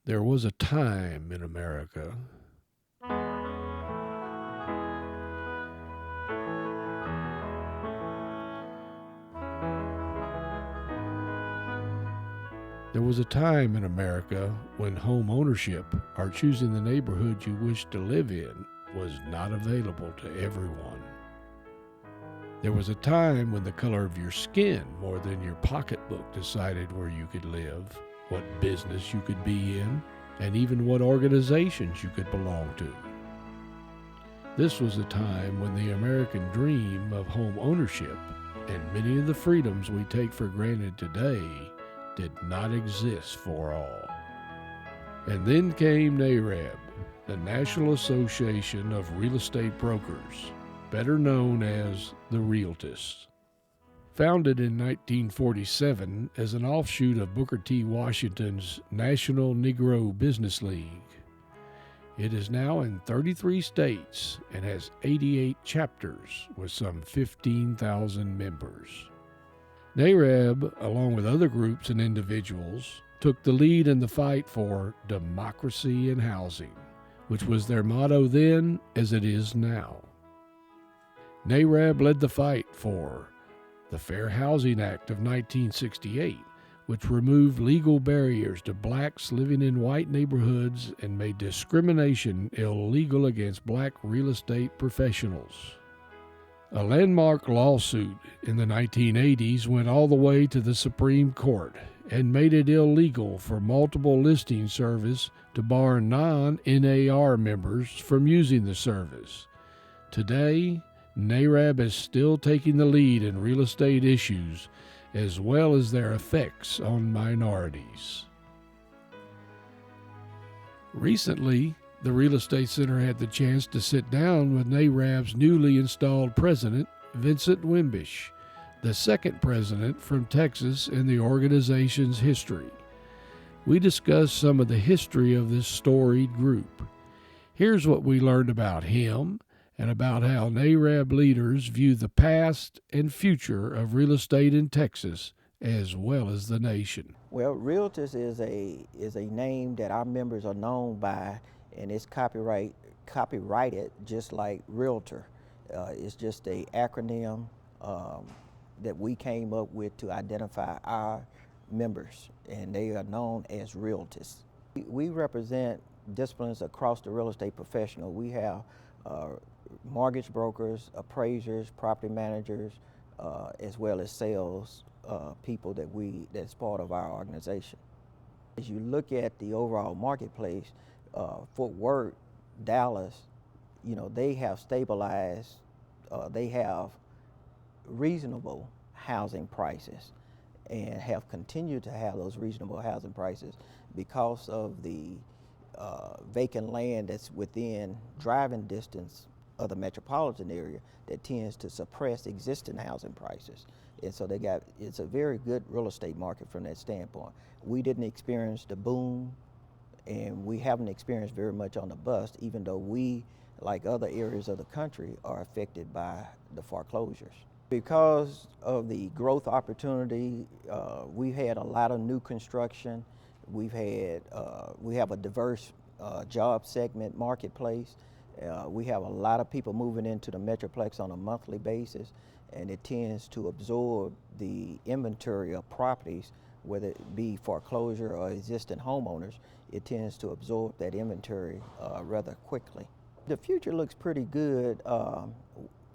There was a time in America. There was a time in America when home ownership, or choosing the neighborhood you wished to live in, was not available to everyone. There was a time when the color of your skin more than your pocketbook decided where you could live, what business you could be in, and even what organizations you could belong to. This was a time when the American dream of home ownership and many of the freedoms we take for granted today did not exist for all. And then came NAREB, the National Association of Real Estate Brokers, better known as the Realtists. Founded in 1947 as an offshoot of Booker T. Washington's National Negro Business League, it is now in 33 states and has 88 chapters with some 15,000 members. NAREB, along with other groups and individuals, took the lead in the fight for democracy in housing, which was their motto then as it is now. NAREB led the fight for the Fair Housing Act of 1968, which removed legal barriers to blacks living in white neighborhoods and made discrimination illegal against black real estate professionals. A landmark lawsuit in the 1980s went all the way to the Supreme Court and made it illegal for multiple listing service to bar non-NAR members from using the service. Today, NAREB is still taking the lead in real estate issues as well as their effects on minorities. Recently, the Real Estate Center had the chance to sit down with NAREB's newly installed president, Vincent Wimbish, the second president from Texas in the organization's history. We discussed some of the history of this storied group. Here's what we learned about him and about how NAREB leaders view the past and future of real estate in Texas as well as the nation. Well, Realtors is a name that our members are known by, and it's copyrighted just like Realtor. It's just a acronym that we came up with to identify our members, and they are known as Realtists. We represent disciplines across the real estate professional. We have mortgage brokers, appraisers, property managers, as well as sales people that's part of our organization. As you look at the overall marketplace, Fort Worth, Dallas, they have stabilized, they have reasonable housing prices and have continued to have those reasonable housing prices because of the vacant land that's within driving distance of the metropolitan area that tends to suppress existing housing prices. And so it's a very good real estate market from that standpoint. We didn't experience the boom, and we haven't experienced very much on the bust, even though we, like other areas of the country, are affected by the foreclosures. Because of the growth opportunity, we've had a lot of new construction. We have a diverse job segment marketplace. We have a lot of people moving into the Metroplex on a monthly basis, and it tends to absorb the inventory of properties, whether it be foreclosure or existing homeowners. It tends to absorb that inventory rather quickly. The future looks pretty good.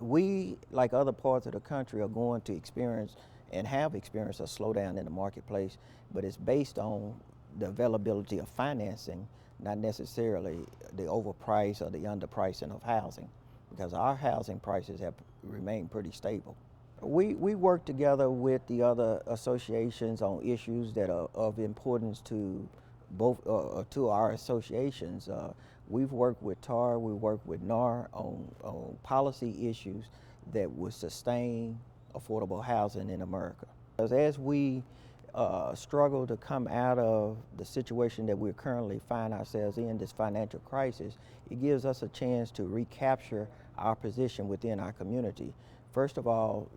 We, like other parts of the country, are going to experience and have experienced a slowdown in the marketplace, but it's based on the availability of financing, not necessarily the overprice or the underpricing of housing, because our housing prices have remained pretty stable. We work together with the other associations on issues that are of importance to both to our associations. We've worked with TAR, we work with NAR on policy issues that would sustain affordable housing in America. As we struggle to come out of the situation that we currently find ourselves in, this financial crisis, it gives us a chance to recapture our position within our community. First of all,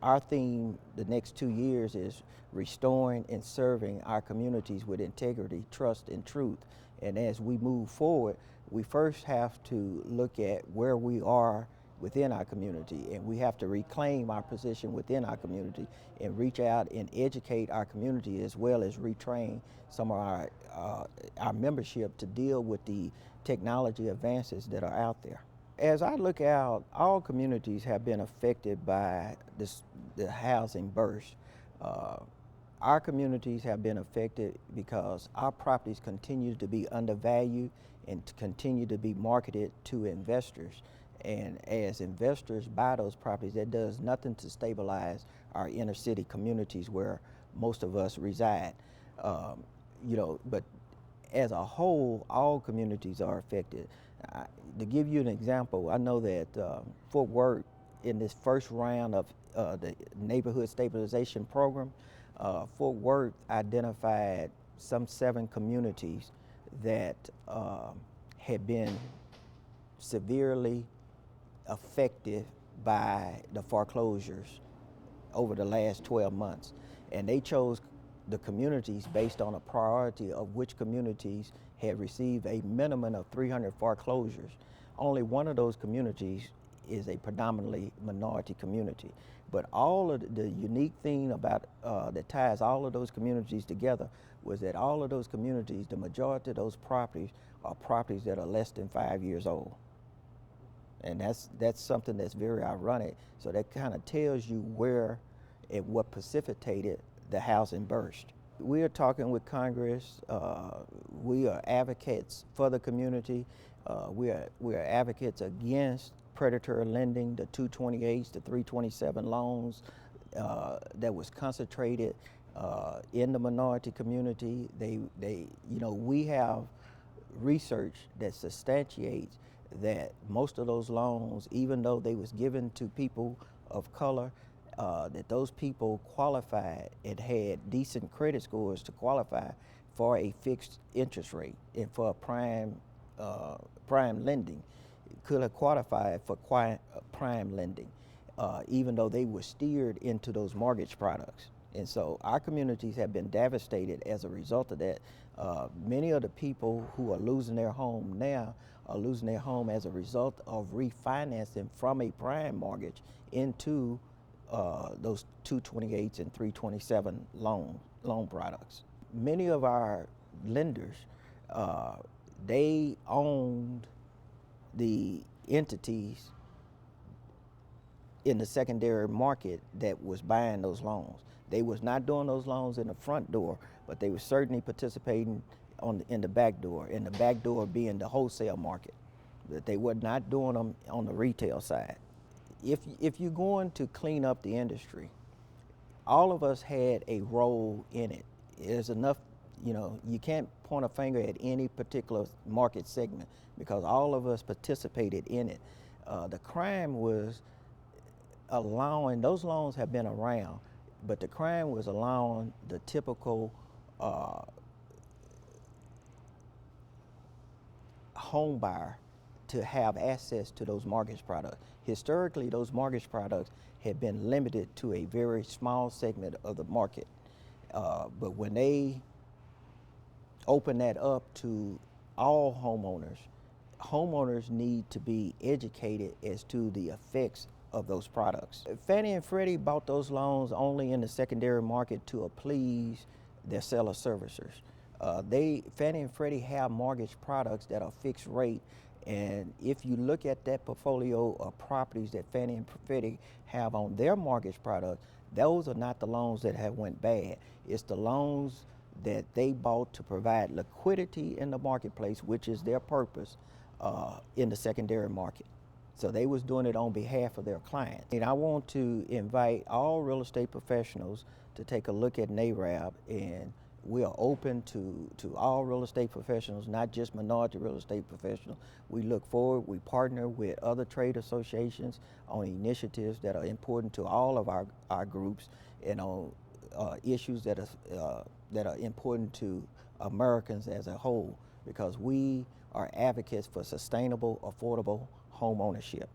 our theme the next 2 years is restoring and serving our communities with integrity, trust, and truth. And as we move forward, we first have to look at where we are within our community, and we have to reclaim our position within our community and reach out and educate our community, as well as retrain some of our membership to deal with the technology advances that are out there. As I look out, all communities have been affected by the housing burst. Our communities have been affected because our properties continue to be undervalued and to continue to be marketed to investors. And as investors buy those properties, that does nothing to stabilize our inner city communities where most of us reside. But as a whole, all communities are affected. To give you an example, I know that Fort Worth, in this first round of the neighborhood stabilization program, Fort Worth identified some 7 communities that had been severely affected by the foreclosures over the last 12 months. And they chose the communities based on a priority of which communities had received a minimum of 300 foreclosures. Only one of those communities is a predominantly minority community. But all of the unique thing about that ties all of those communities together was that all of those communities, the majority of those properties are properties that are less than 5 years old. And that's something that's very ironic. So that kind of tells you where and what precipitated the housing burst. We are talking with Congress. We are advocates for the community. We are advocates against predatory lending, the 228s, the 327 loans that was concentrated in the minority community. We have research that substantiates that most of those loans, even though they was given to people of color, that those people qualified and had decent credit scores to qualify for a fixed interest rate and for prime lending. Could have qualified for prime lending, even though they were steered into those mortgage products. And so our communities have been devastated as a result of that. Many of the people who are losing their home now are losing their home as a result of refinancing from a prime mortgage into those 228s and 327 loan products. Many of our lenders, they owned the entities in the secondary market that was buying those loans. They was not doing those loans in the front door, but they were certainly participating in the back door, and the back door being the wholesale market. That they were not doing them on the retail side. If you're going to clean up the industry, all of us had a role in it. There's enough, you can't point a finger at any particular market segment because all of us participated in it. The crime was allowing, those loans have been around, but the crime was allowing the typical home buyer to have access to those mortgage products. Historically, those mortgage products had been limited to a very small segment of the market. But when they open that up to all homeowners need to be educated as to the effects of those products. Fannie and Freddie bought those loans only in the secondary market to appease their seller servicers. Fannie and Freddie have mortgage products that are fixed rate, and if you look at that portfolio of properties that Fannie and Freddie have on their mortgage product, those are not the loans that have went bad. It's the loans that they bought to provide liquidity in the marketplace, which is their purpose in the secondary market. So they was doing it on behalf of their clients. And I want to invite all real estate professionals to take a look at NAREB, and we are open to all real estate professionals, not just minority real estate professionals. We look forward, we partner with other trade associations on initiatives that are important to all of our groups and on issues that are important to Americans as a whole, because we are advocates for sustainable, affordable home ownership.